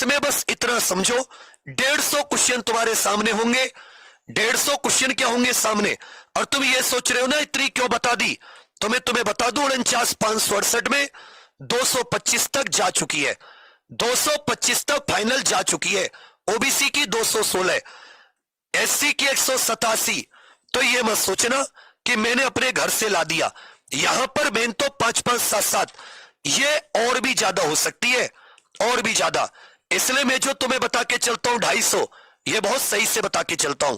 इसमें बस इतना समझो, 150 क्वेश्चन तुम्हारे सामने होंगे। 150 क्वेश्चन क्या होंगे सामने, और तुम ये सोच रहे हो ना इतनी क्यों बता दी, तो मैं तुम्हें बता दूं 49,568 में 225 तक जा चुकी है, 225 तक फाइनल जा चुकी है। ओबीसी की 216, एससी की 187। तो ये मत सोचना कि मैंने अपने घर से ला दिया, यहां पर मेन तो 5-5, 7-7, ये और भी ज्यादा हो सकती है, और भी ज्यादा। इसलिए मैं जो तुम्हें बता के चलता हूं 250, ये बहुत सही से बता के चलता हूं।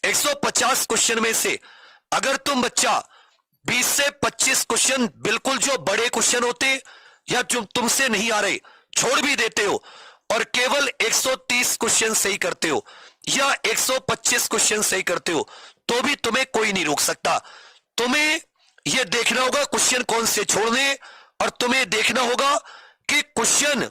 150 क्वेश्चन में से अगर तुम बच्चा 20 से 25 क्वेश्चन बिल्कुल जो बड़े क्वेश्चन होते या जो तुमसे नहीं आ रहे छोड़ भी देते हो, और केवल 130 क्वेश्चन सही करते हो या 125 क्वेश्चन सही करते हो, तो भी तुम्हें कोई नहीं रोक सकता। तुम्हें यह देखना होगा क्वेश्चन कौन से छोड़ने, और तुम्हें देखना होगा कि क्वेश्चन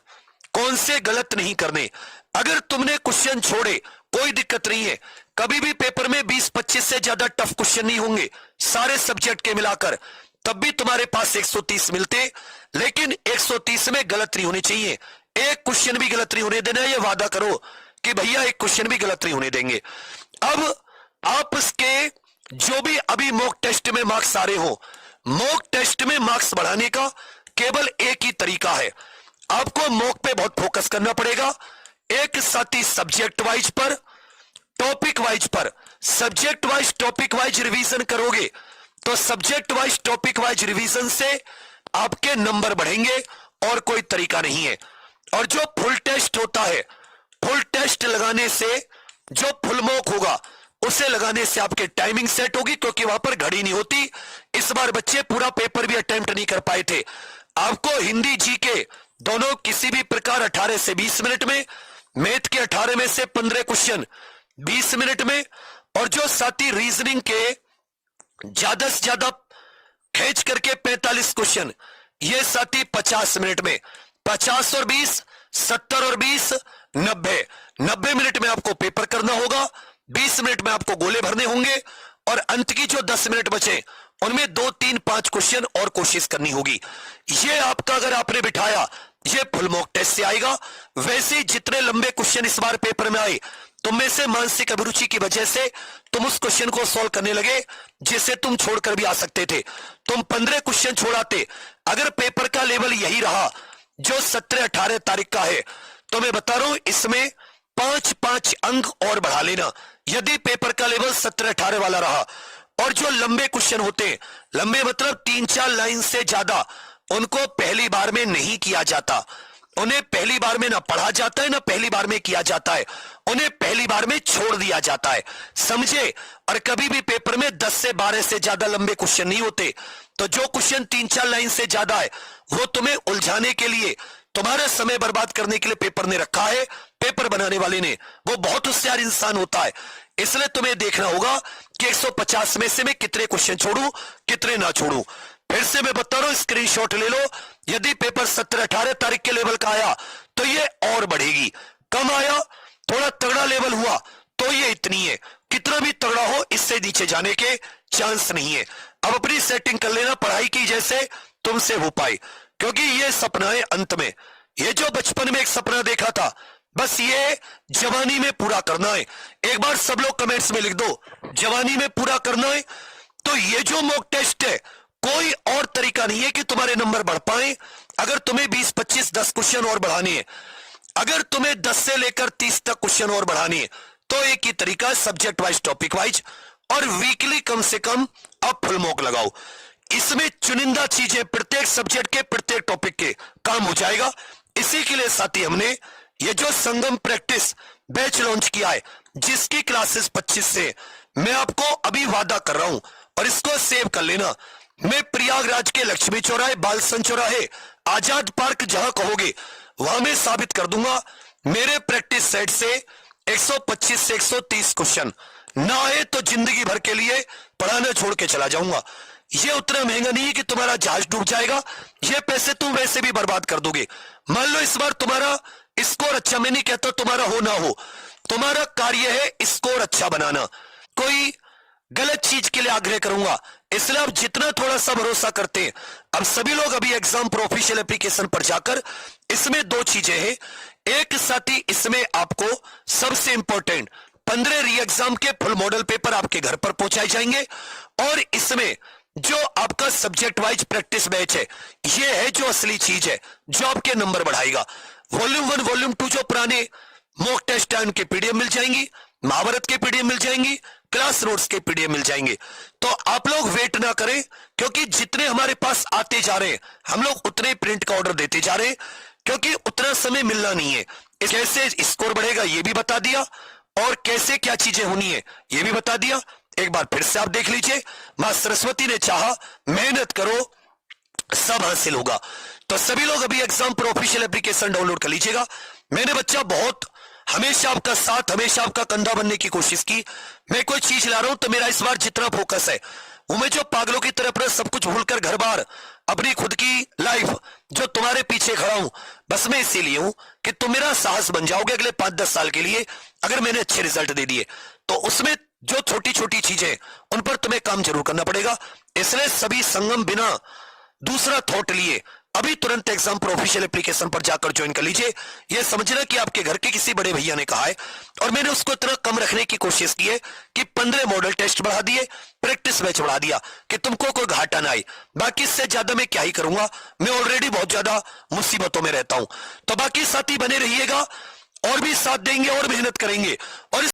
कौन से गलत नहीं करने। अगर तुमने क्वेश्चन छोड़े कोई दिक्कत नहीं है, कभी भी पेपर में 20-25 से ज्यादा टफ क्वेश्चन नहीं होंगे सारे सब्जेक्ट के मिलाकर, तब भी तुम्हारे पास 130 मिलते, लेकिन 130 में गलत नहीं होनी चाहिए। एक क्वेश्चन भी गलत नहीं होने देना, ये वादा करो कि भैया एक क्वेश्चन भी गलत नहीं होने देंगे। अब आप इसके जो भी अभी मॉक टेस्ट में मार्क्स आ रहे हो, मॉक टेस्ट में मार्क्स बढ़ाने का केवल एक ही तरीका है, आपको मॉक पे बहुत फोकस करना पड़ेगा। एक साथ ही सब्जेक्ट वाइज पर, टॉपिक वाइज पर, subject wise topic wise revision करोगे तो subject wise topic wise revision से आपके नंबर बढ़ेंगे, और कोई तरीका नहीं है। और जो फुल टेस्ट होता है, फुल टेस्ट लगाने से जो फुल मॉक होगा उसे लगाने से आपके टाइमिंग सेट होगी, क्योंकि वहां पर घड़ी नहीं होती। इस बार बच्चे पूरा पेपर भी अटेम्प्ट नहीं कर पाए थे। आपको हिंदी जीके दोनों किसी भी प्रकार 18 से 20 मिनट में, मैथ के 18 में से 15 क्वेश्चन 20 मिनट में, और जो साथी रीजनिंग के ज्यादा से ज्यादा खींच करके 45 क्वेश्चन, ये साथी 50 मिनट में। 50 और 20, 70 और 20, 90 मिनट में आपको पेपर करना होगा, 20 मिनट में आपको गोले भरने होंगे, और अंत की जो 10 मिनट बचे उनमें 2, 3, 5 क्वेश्चन और कोशिश करनी होगी। ये आपका अगर आपने बिठाया, ये फुल मॉक टेस्ट से आएगा। वैसे जितने लंबे क्वेश्चन इस बार पेपर में आए, तुम में से मानसिक अभिरुचि की वजह से तुम उस क्वेश्चन को सॉल्व करने लगे जिसे तुम छोड़कर भी आ सकते थे। तुम 15 क्वेश्चन छोड़ाते, अगर पेपर का लेवल यही रहा जो 17-18 तारीख का है, तो मैं बता रहा हूं इसमें 5-5 अंक और बढ़ा लेना, यदि पेपर का लेवल 17-18 वाला रहा। और जो लंबे क्वेश्चन होते हैं, लंबे मतलब 3-4 लाइन से ज्यादा, उनको पहली बार में नहीं किया जाता, उन्हें पहली बार में ना पढ़ा जाता है ना पहली बार में किया जाता है, उन्हें पहली बार में छोड़ दिया जाता है, समझे। और कभी भी पेपर में 10 से 12 से ज्यादा लंबे क्वेश्चन नहीं होते। तो जो क्वेश्चन 3-4 लाइन से ज्यादा है, वो तुम्हें उलझाने के लिए, तुम्हारा समय बर्बाद करने के लिए पेपर ने रखा है, पेपर बनाने वाले ने। वो बहुत होशियार इंसान होता है, इसलिए तुम्हें देखना होगा कि 150 में से मैं कितने क्वेश्चन छोड़ू, कितने ना छोड़ू। फिर से मैं बता रहा हूं, स्क्रीनशॉट ले लो। यदि पेपर 17-18 तारीख के लेवल का आया तो ये और बढ़ेगी, कम आया, थोड़ा तगड़ा लेवल हुआ तो ये इतनी है, कितना भी तगड़ा हो इससे नीचे जाने के चांस नहीं है। अब अपनी सेटिंग कर लेना पढ़ाई की जैसे तुमसे हो पाए, क्योंकि ये सपना है अंत में। ये जो बचपन में एक सपना देखा था, बस ये जवानी में पूरा करना है। एक बार सब लोग कमेंट्स में लिख दो, जवानी में पूरा करना है। तो ये जो मॉक टेस्ट है, कोई और तरीका नहीं है कि तुम्हारे नंबर बढ़ पाए। अगर तुम्हें 20, 25, 10 क्वेश्चन और बढ़ाने हैं, अगर तुम्हें 10 से लेकर 30 तक क्वेश्चन और बढ़ाने हैं, तो एक ही तरीका है, सब्जेक्ट वाइज टॉपिक वाइज, और वीकली कम से कम आप फुल मॉक लगाओ। इसमें चुनिंदा चीजें प्रत्येक सब्जेक्ट के, प्रत्येक टॉपिक के काम हो जाएगा। इसी के लिए साथी हमने ये जो संगम प्रैक्टिस बैच लॉन्च किया है, जिसकी क्लासेस 25 से, मैं आपको अभी वादा कर रहा हूं, और इसको सेव कर लेना। मैं प्रयागराज के लक्ष्मी चौराहे, बालसन चौराहे, आजाद पार्क जहां कहोगे वहां मैं साबित कर दूंगा, मेरे प्रैक्टिस सेट से 125 से 130 क्वेश्चन ना आए तो जिंदगी भर के लिए पढ़ाना छोड़ के चला जाऊंगा। ये उतना महंगा नहीं है कि तुम्हारा जहाज डूब जाएगा, ये पैसे तुम वैसे भी बर्बाद कर दोगे। मान लो इस बार तुम्हारा स्कोर अच्छा, मैं नहीं कहता तुम्हारा हो ना हो, तुम्हारा कार्य है स्कोर अच्छा बनाना, कोई गलत चीज के लिए आग्रह करूंगा। इसलिए आप जितना थोड़ा सा भरोसा करते हैं, अब सभी लोग अभी एग्जाम पर ऑफिशियल एप्लीकेशन पर जाकर, इसमें 2 चीजें हैं। एक साथी इसमें आपको सबसे इंपॉर्टेंट 15 री एग्जाम के फुल मॉडल पेपर आपके घर पर पहुंचाए जाएंगे। और इसमें जो आपका सब्जेक्ट वाइज प्रैक्टिस बैच है, ये है जो असली चीज है जो आपके नंबर बढ़ाएगा। वॉल्यूम 1 वॉल्यूम 2 जो पुराने मॉक टेस्ट टाइम के पीडीएफ मिल जाएंगी, महाभारत के पीडीएफ मिल जाएंगी, क्लास नोट्स के पीडीएफ मिल जाएंगे। तो आप लोग वेट ना करें, क्योंकि जितने हमारे पास आते जा रहे हैं हम लोग उतने प्रिंट का ऑर्डर देते जा रहे हैं, क्योंकि उतना समय मिलना नहीं है। कैसे स्कोर बढ़ेगा ये भी बता दिया, और कैसे क्या चीजें होनी है ये भी बता दिया। एक बार फिर से आप देख लीजिए, मां सरस्वती ने चाहा मेहनत करो सब हासिल होगा। तो सभी लोग अभी एग्जाम पर ऑफिशियल एप्लीकेशन डाउनलोड कर लीजिएगा। मैंने बच्चा बहुत हमेशा आपका साथ, हमेशा आपका कंधा बनने की कोशिश की। मैं कोई चीज ला रहा हूं तो मेरा इस बार जितना फोकस है वो मैं जो पागलों की तरह अपना सब कुछ भूलकर घर बार अपनी खुद की लाइफ जो तुम्हारे पीछे खड़ा हूं, बस मैं इसीलिए हूं कि तुम मेरा साहस बन जाओगे अगले 5-10 साल के लिए। अगर मैंने अच्छे रिजल्ट दे दिए तो उसमें जो छोटी छोटी चीजें उन पर तुम्हें काम जरूर करना पड़ेगा। इसलिए सभी संगम बिना दूसरा थॉट लिए अभी तुरंत एग्जाम पर ऑफिशियल एप्लीकेशन पर जाकर ज्वाइन कर लीजिए। यह समझना कि आपके घर के किसी बड़े भैया ने कहा है, और मैंने उसको इतना कम रखने की कोशिश की है कि 15 मॉडल टेस्ट बढ़ा दिए, प्रैक्टिस मैच बढ़ा दिया कि तुमको कोई घाटा ना आए। बाकी इससे ज्यादा मैं क्या ही करूंगा, मैं ऑलरेडी बहुत ज्यादा मुसीबतों में रहता हूं। तो बाकी साथी बने रहिएगा, और भी साथ देंगे और मेहनत करेंगे। और